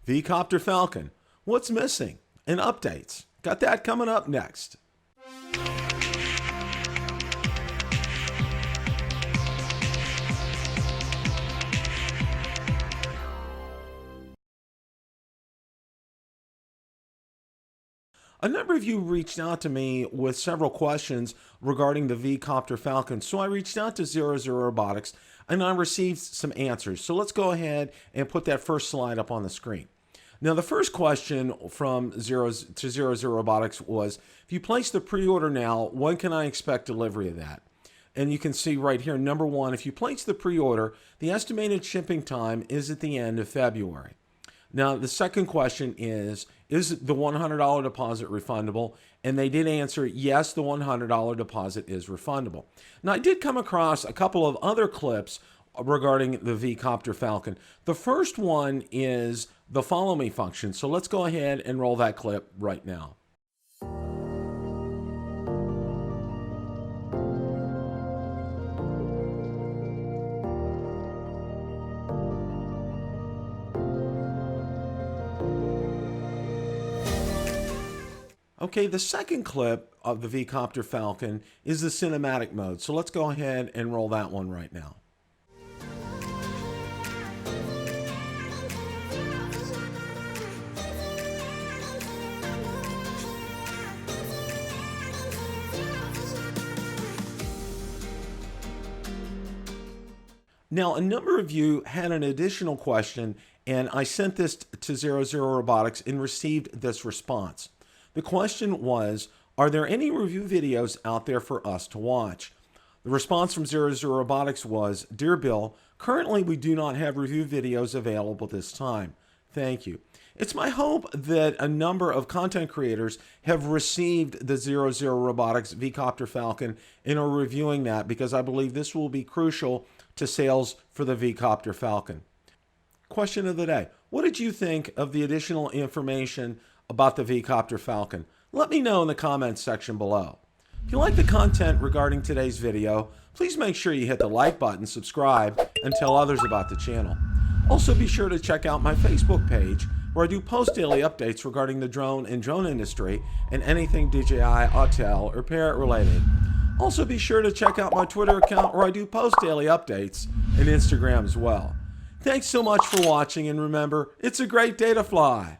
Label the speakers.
Speaker 1: V-Coptr Falcon, what's missing, and updates. Got that coming up next. A number of you reached out to me with several questions regarding the V-Coptr Falcon, so I reached out to Zero Zero Robotics and I received some answers. So let's go ahead and put that first slide up on the screen. Now, the first question from Zero Zero Robotics was, if you place the pre-order now, when can I expect delivery of that? And you can see right here, number one, if you place the pre-order, the estimated shipping time is at the end of February. Now, the second question is the $100 deposit refundable? And they did answer, yes, the $100 deposit is refundable. Now, I did come across a couple of other clips regarding the V-Coptr Falcon. The first one is the follow me function. So let's go ahead and roll that clip right now. Okay, the second clip of the V-Coptr Falcon is the cinematic mode. So let's go ahead and roll that one right now. Now, a number of you had an additional question, and I sent this to Zero Zero Robotics and received this response. The question was, are there any review videos out there for us to watch? The response from Zero Zero Robotics was, Dear Bill, currently we do not have review videos available this time. Thank you. It's my hope that a number of content creators have received the Zero Zero Robotics V-Coptr Falcon and are reviewing that, because I believe this will be crucial to sales for the V-Coptr Falcon. Question of the day. What did you think of the additional information about the V-Coptr Falcon? Let me know in the comments section below. If you like the content regarding today's video, please make sure you hit the like button, subscribe, and tell others about the channel. Also, be sure to check out my Facebook page, where I do post daily updates regarding the drone and drone industry and anything DJI, Autel, or Parrot related. Also, be sure to check out my Twitter account, where I do post daily updates, and Instagram as well. Thanks so much for watching, and remember, it's a great day to fly.